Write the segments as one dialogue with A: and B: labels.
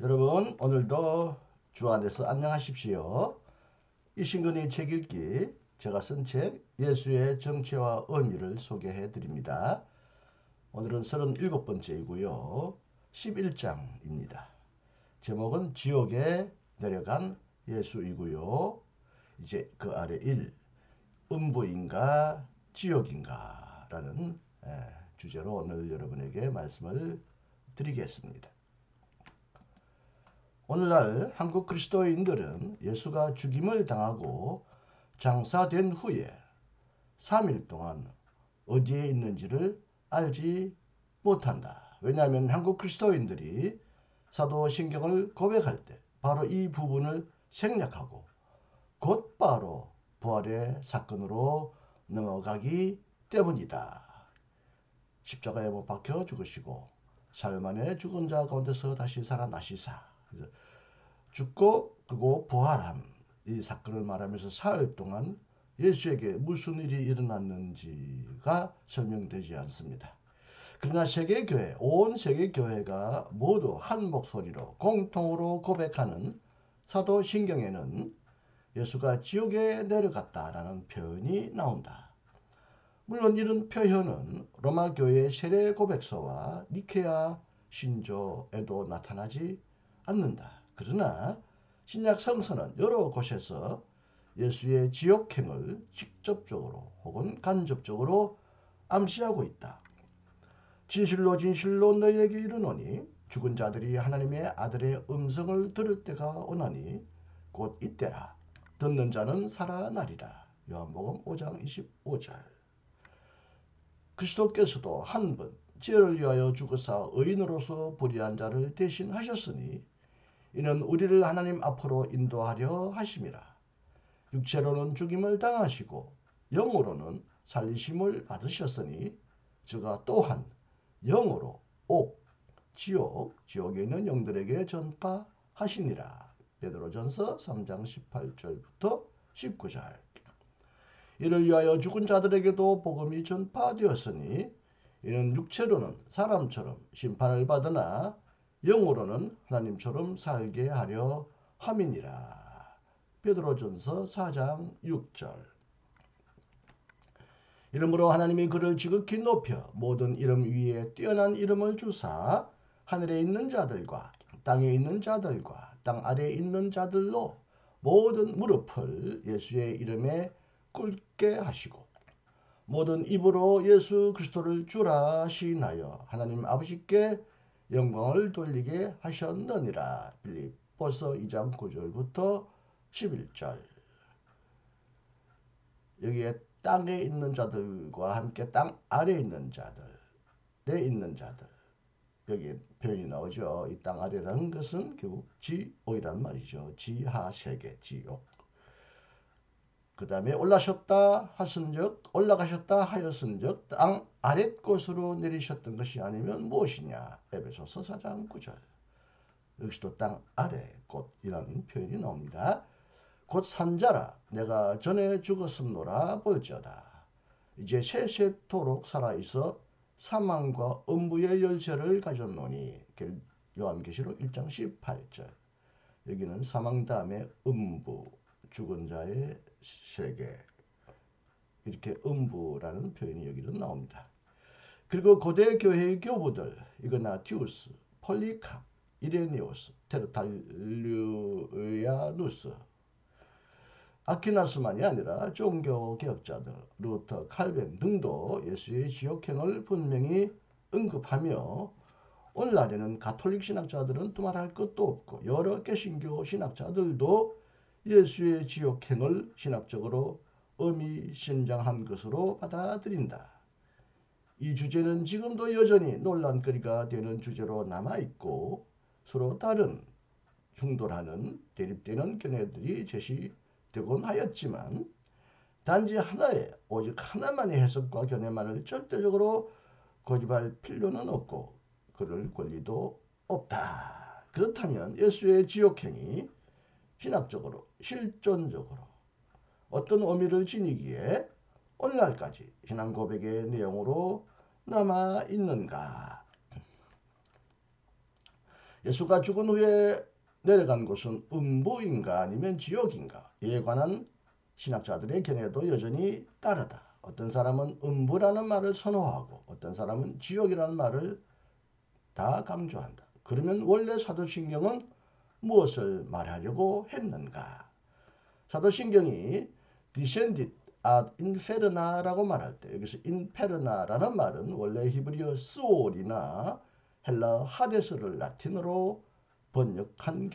A: 여러분 오늘도 주 안에서 안녕하십시오. 이신근의 책 읽기 제가 쓴 책 예수의 정체와 의미를 소개해 드립니다. 오늘은 37번째이고요. 11장입니다. 제목은 지옥에 내려간 예수이고요. 이제 그 아래 1. 음부인가 지옥인가 라는 주제로 오늘 여러분에게 말씀을 드리겠습니다. 오늘날 한국 그리스도인들은 예수가 죽임을 당하고 장사된 후에 3일 동안 어디에 있는지를 알지 못한다. 왜냐하면 한국 그리스도인들이 사도신경을 고백할 때 바로 이 부분을 생략하고 곧바로 부활의 사건으로 넘어가기 때문이다. 십자가에 못 박혀 죽으시고 사흘 만에 죽은 자 가운데서 다시 살아나시사 죽고 그리고 부활한 이 사건을 말하면서 사흘 동안 예수에게 무슨 일이 일어났는지가 설명되지 않습니다. 그러나 세계교회, 온 세계교회가 모두 한 목소리로 공통으로 고백하는 사도신경에는 예수가 지옥에 내려갔다라는 표현이 나온다. 물론 이런 표현은 로마교회의 세례 고백서와 니케아 신조에도 나타나지 않는다. 그러나 신약 성서는 여러 곳에서 예수의 지옥행을 직접적으로 혹은 간접적으로 암시하고 있다. 진실로 진실로 너희에게 이르노니 죽은 자들이 하나님의 아들의 음성을 들을 때가 오나니 곧 이때라. 듣는 자는 살아나리라. 요한복음 5장 25절. 그리스도께서도 한 번 죄를 위하여 죽으사 의인으로서 불의한 자를 대신하셨으니 이는 우리를 하나님 앞으로 인도하려 하심이라. 육체로는 죽임을 당하시고 영으로는 살리심을 받으셨으니 저가 또한 영으로 지옥에 있는 영들에게 전파하시니라. 베드로전서 3장 18절부터 19절. 이를 위하여 죽은 자들에게도 복음이 전파되었으니 이는 육체로는 사람처럼 심판을 받으나 영으로는 하나님처럼 살게 하려 함이니라. 베드로전서 4장 6절. 이러므로 하나님이 그를 지극히 높여 모든 이름 위에 뛰어난 이름을 주사 하늘에 있는 자들과 땅에 있는 자들과 땅 아래에 있는 자들로 모든 무릎을 예수의 이름에 꿇게 하시고 모든 입으로 예수 그리스도를 주라 시인하여 하나님 아버지께 영광을 돌리게 하셨느니라. 빌립보서 2장 9절부터 11절. 여기에 땅에 있는 자들과 함께 땅 아래에 있는 자들에 있는 자들, 여기 표현이 나오죠. 이 땅 아래라는 것은 결국 지옥이란 말이죠. 지하세계, 지옥. 그 다음에 올라가셨다 하였은즉 땅 아랫곳으로 내리셨던 것이 아니면 무엇이냐. 에베소서 4장 9절. 역시도 땅 아래 곳이라는 표현이 나옵니다. 곧 산자라 내가 전에 죽었음노라 볼지어다. 이제 세세토록 살아있어 사망과 음부의 열쇠를 가졌노니. 요한계시록 1장 18절. 여기는 사망 다음에 음부, 죽은 자의 세계, 이렇게 음부라는 표현이 여기도 나옵니다. 그리고 고대 교회의 교부들 이그나티우스, 폴리캅, 이레니오스, 테르탈리아누스, 아퀴나스만이 아니라 종교개혁자들 루터, 칼빈 등도 예수의 지옥행을 분명히 언급하며 오늘날에는 가톨릭 신학자들은 두말할 것도 없고 여러 개신교 신학자들도 예수의 지옥행을 신학적으로 의미심장한 것으로 받아들인다. 이 주제는 지금도 여전히 논란거리가 되는 주제로 남아있고 서로 다른 충돌하는 대립되는 견해들이 제시되곤 하였지만 단지 하나의 오직 하나만의 해석과 견해만을 절대적으로 고집할 필요는 없고 그럴 권리도 없다. 그렇다면 예수의 지옥행이 신학적으로 실존적으로 어떤 의미를 지니기에 오늘날까지 신앙 고백의 내용으로 남아 있는가? 예수가 죽은 후에 내려간 곳은 음부인가 아니면 지옥인가에 관한 신학자들의 견해도 여전히 다르다. 어떤 사람은 음부라는 말을 선호하고 어떤 사람은 지옥이라는 말을 다 강조한다. 그러면 원래 사도신경은 무엇을 말하려고 했는가? 사도신경이 descended ad inferna라고 말할 때 여기서 inferna라는 말은 원래 히브리어 스올이나 헬라 하데스를 라틴어로 번역한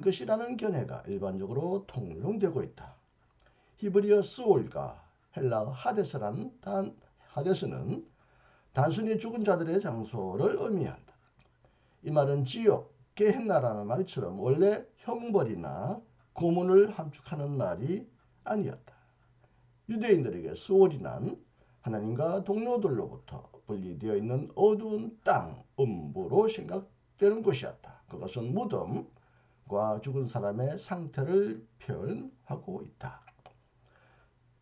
A: 것이라는 견해가 일반적으로 통용되고 있다. 히브리어 스올과 헬라 하데스는 단순히 죽은 자들의 장소를 의미한다. 이 말은 지옥, 게헨나라는 말처럼 원래 형벌이나 고문을 함축하는 말이 아니었다. 유대인들에게 스올이란 하나님과 동료들로부터 분리되어 있는 어두운 땅, 음부로 생각되는 곳이었다. 그것은 무덤과 죽은 사람의 상태를 표현하고 있다.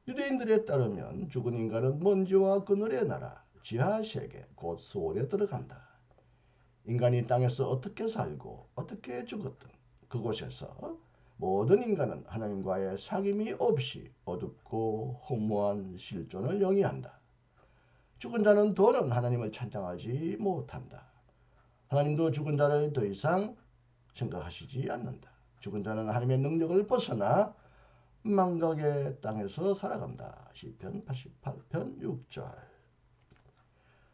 A: 유대인들에 따르면 죽은 인간은 먼지와 그늘의 나라, 지하세계, 곧 스올에 들어간다. 인간이 땅에서 어떻게 살고 어떻게 죽었든 그곳에서 모든 인간은 하나님과의 사귐이 없이 어둡고 허무한 실존을 영위한다. 죽은 자는 더는 하나님을 찬양하지 못한다. 하나님도 죽은 자를 더 이상 생각하시지 않는다. 죽은 자는 하나님의 능력을 벗어나 망각의 땅에서 살아간다. 시편 88편 6절.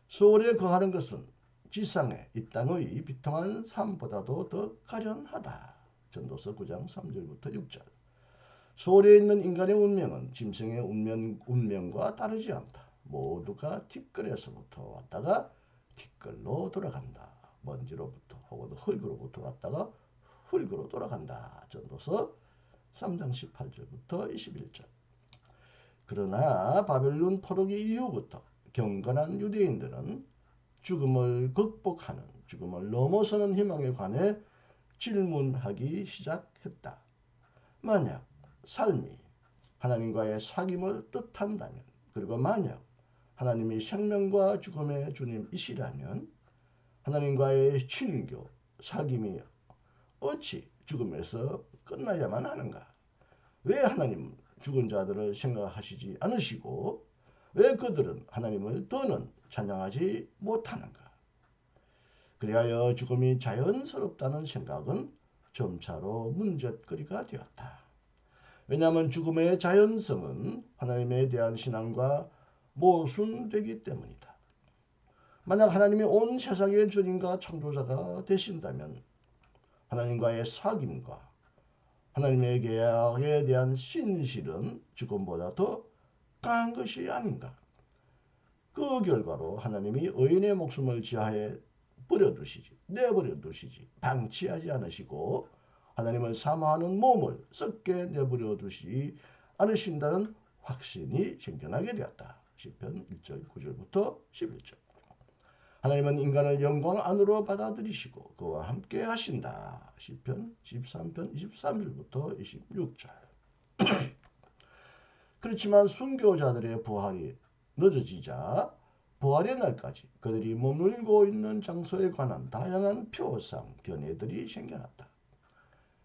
A: 소홀에 거하는 것은 지상의 이 땅의 비통한 삶보다도 더 가련하다. 전도서 9장 3절부터 6절. 소홀에 있는 인간의 운명은 짐승의 운명과 다르지 않다. 모두가 티끌에서부터 왔다가 티끌로 돌아간다. 먼지로부터 혹은 흙으로부터 왔다가 흙으로 돌아간다. 전도서 3장 18절부터 21절. 그러나 바벨론 포로기 이후부터 경건한 유대인들은 죽음을 극복하는, 죽음을 넘어서는 희망에 관해 질문하기 시작했다. 만약 삶이 하나님과의 사귐을 뜻한다면, 그리고 만약 하나님이 생명과 죽음의 주님이시라면 하나님과의 친교, 사귐이 어찌 죽음에서 끝나야만 하는가? 왜 하나님은 죽은 자들을 생각하시지 않으시고 왜 그들은 하나님을 더는 찬양하지 못하는가? 그리하여 죽음이 자연스럽다는 생각은 점차로 문제거리가 되었다. 왜냐하면 죽음의 자연성은 하나님에 대한 신앙과 모순되기 때문이다. 만약 하나님이 온 세상의 주님과 창조자가 되신다면 하나님과의 사귐과 하나님의 계약에 대한 신실은 죽음보다 더 강한 것이 아닌가. 그 결과로 하나님이 의인의 목숨을 지하에 내버려 두시지 방치하지 않으시고 하나님을 사모하는 몸을 썩게 내버려 두시지 않으신다는 확신이 생겨나게 되었다. 시편 1절 9절부터 11절. 하나님은 인간을 영광 안으로 받아들이시고 그와 함께 하신다. 시편 13편 23절부터 26절. 그렇지만 순교자들의 부활이 늦어지자 부활의 날까지 그들이 머물고 있는 장소에 관한 다양한 표상, 견해들이 생겨났다.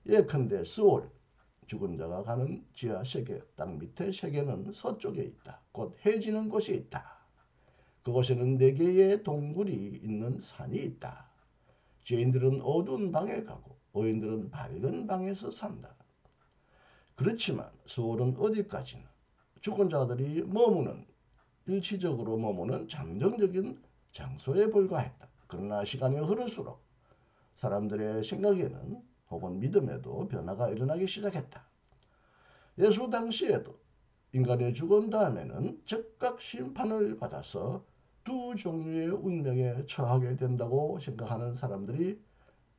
A: 예컨대 스올, 죽은 자가 가는 지하 세계, 땅 밑의 세계는 서쪽에 있다. 곧 해지는 곳에 있다. 그곳에는 4개의 동굴이 있는 산이 있다. 죄인들은 어두운 방에 가고 의인들은 밝은 방에서 산다. 그렇지만 스올은 어디까지나 죽은 자들이 일시적으로 머무는 잠정적인 장소에 불과했다. 그러나 시간이 흐를수록 사람들의 생각에는 혹은 믿음에도 변화가 일어나기 시작했다. 예수 당시에도 인간이 죽은 다음에는 즉각 심판을 받아서 두 종류의 운명에 처하게 된다고 생각하는 사람들이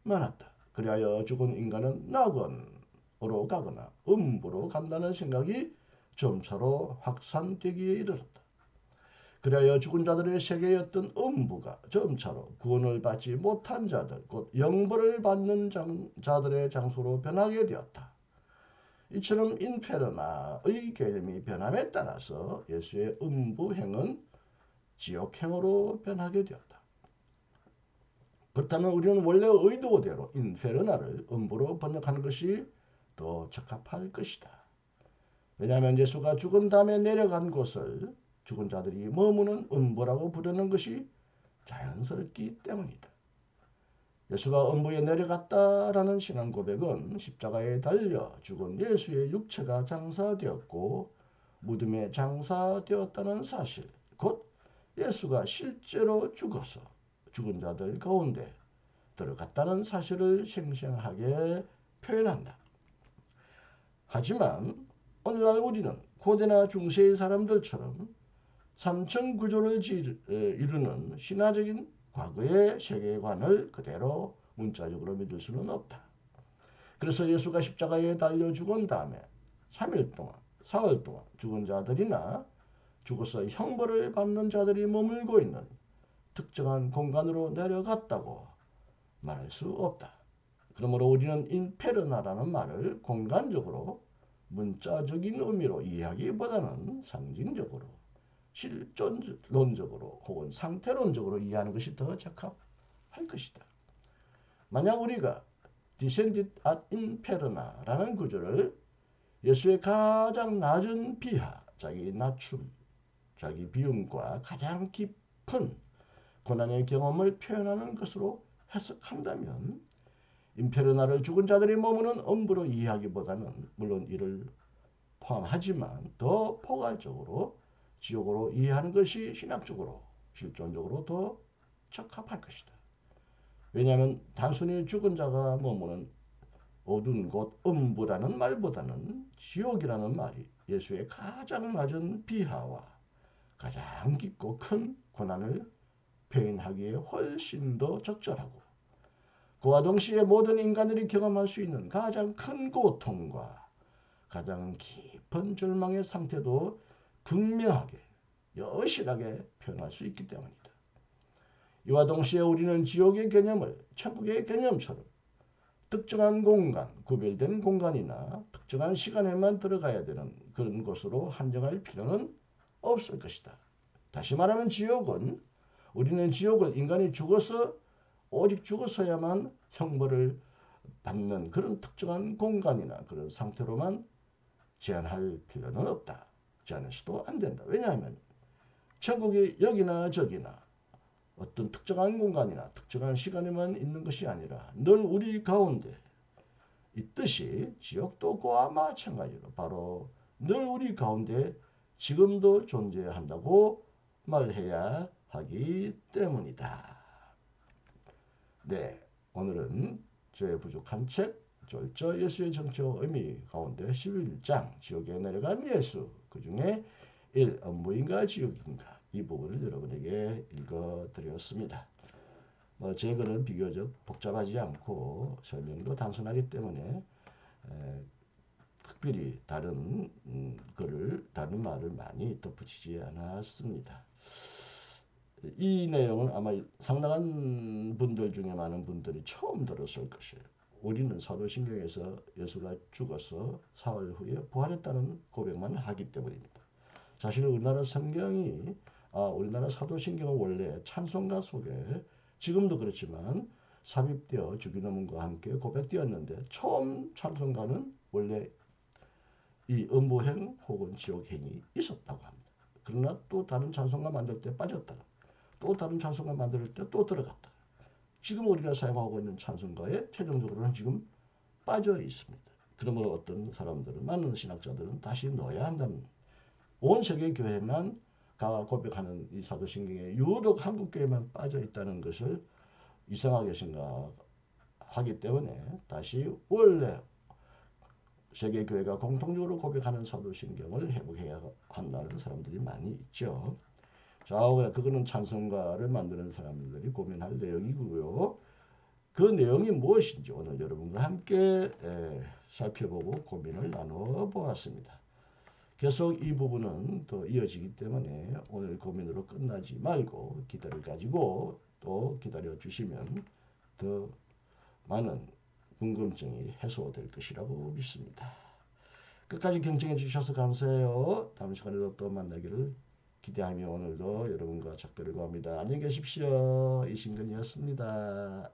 A: 많았다. 그리하여 죽은 인간은 낙원으로 가거나 음부로 간다는 생각이 점차로 확산되기에 이르렀다. 그리하여 죽은 자들의 세계였던 음부가 점차로 구원을 받지 못한 자들, 곧 영벌을 받는 자들의 장소로 변하게 되었다. 이처럼 인페르나의 개념이 변함에 따라서 예수의 음부행은 지옥행으로 변하게 되었다. 그렇다면 우리는 원래 의도대로 인페르나를 음부로 번역하는 것이 더 적합할 것이다. 왜냐하면 예수가 죽은 다음에 내려간 곳을 죽은 자들이 머무는 음부라고 부르는 것이 자연스럽기 때문이다. 예수가 음부에 내려갔다라는 신앙 고백은 십자가에 달려 죽은 예수의 육체가 장사되었고 무덤에 장사되었다는 사실, 곧 예수가 실제로 죽어서 죽은 자들 가운데 들어갔다는 사실을 생생하게 표현한다. 하지만 오늘날 우리는 고대나 중세의 사람들처럼 삼층 구조를 이루는 신화적인 과거의 세계관을 그대로 문자적으로 믿을 수는 없다. 그래서 예수가 십자가에 달려 죽은 다음에 3일 동안, 사흘 동안 죽은 자들이나 죽어서 형벌을 받는 자들이 머물고 있는 특정한 공간으로 내려갔다고 말할 수 없다. 그러므로 우리는 인페르나라는 말을 공간적으로 문자적인 의미로 이해하기보다는 상징적으로 실존론적으로 혹은 상태론적으로 이해하는 것이 더 적합할 것이다. 만약 우리가 descended ad inferna라는 구조를 예수의 가장 낮은 비하, 자기 낮춤, 자기 비움과 가장 깊은 고난의 경험을 표현하는 것으로 해석한다면 인페르나를 죽은 자들이 머무는 음부로 이해하기보다는 물론 이를 포함하지만 더 포괄적으로 지옥으로 이해하는 것이 신학적으로 실존적으로 더 적합할 것이다. 왜냐하면 단순히 죽은 자가 머무는 어두운 곳 음부라는 말보다는 지옥이라는 말이 예수의 가장 낮은 비하와 가장 깊고 큰 고난을 표현하기에 훨씬 더 적절하고 그와 동시에 모든 인간들이 경험할 수 있는 가장 큰 고통과 가장 깊은 절망의 상태도 분명하게 여실하게 표현할 수 있기 때문이다. 이와 동시에 우리는 지옥의 개념을 천국의 개념처럼 특정한 공간, 구별된 공간이나 특정한 시간에만 들어가야 되는 그런 곳으로 한정할 필요는 없을 것이다. 다시 말하면 우리는 지옥을 인간이 오직 죽어서야만 형벌을 받는 그런 특정한 공간이나 그런 상태로만 제한할 필요는 없다. 제한해서도 안 된다. 왜냐하면 천국이 여기나 저기나 어떤 특정한 공간이나 특정한 시간에만 있는 것이 아니라 늘 우리 가운데 있듯이 지옥도 그와 마찬가지로 바로 늘 우리 가운데 지금도 존재한다고 말해야 하기 때문이다. 네, 오늘은 저의 부족한 책 절저 예수의 정체와 의미 가운데 11장 지옥에 내려간 예수 그 중에 1. 음부인가 지옥인가 이 부분을 여러분에게 읽어드렸습니다. 제 글은 비교적 복잡하지 않고 설명도 단순하기 때문에 특별히 다른 다른 말을 많이 덧붙이지 않았습니다. 이 내용은 아마 상당한 분들 중에 많은 분들이 처음 들었을 것이에요. 우리는 사도신경에서 예수가 죽어서 사흘 후에 부활했다는 고백만 하기 때문입니다. 사실 우리나라 사도신경은 원래 찬송가 속에 지금도 그렇지만 삽입되어 주기도문과 함께 고백되었는데 처음 찬송가는 원래 이 음부행 혹은 지옥행이 있었다고 합니다. 그러나 또 다른 찬송가 만들 때 빠졌다가 또 다른 찬송가 만들 때 또 들어갔다. 지금 우리가 사용하고 있는 찬송가에 최종적으로는 지금 빠져 있습니다. 그러므로 어떤 사람들은 많은 신학자들은 다시 넣어야 한다는 온 세계 교회만 고백하는 이 사도신경에 유독 한국 교회만 빠져 있다는 것을 이상하게 생각하기 때문에 다시 원래 세계 교회가 공통적으로 고백하는 사도신경을 회복해야 한다는 사람들이 많이 있죠. 자, 그거는 찬송가를 만드는 사람들이 고민할 내용이고요. 그 내용이 무엇인지 오늘 여러분과 함께 살펴보고 고민을 나눠보았습니다. 계속 이 부분은 더 이어지기 때문에 오늘 고민으로 끝나지 말고 기다를 가지고 또 기다려 주시면 더 많은 궁금증이 해소될 것이라고 믿습니다. 끝까지 경청해 주셔서 감사해요. 다음 시간에도 또 만나기를 기대하며 오늘도 여러분과 작별을 구합니다. 안녕히 계십시오. 이신근이었습니다.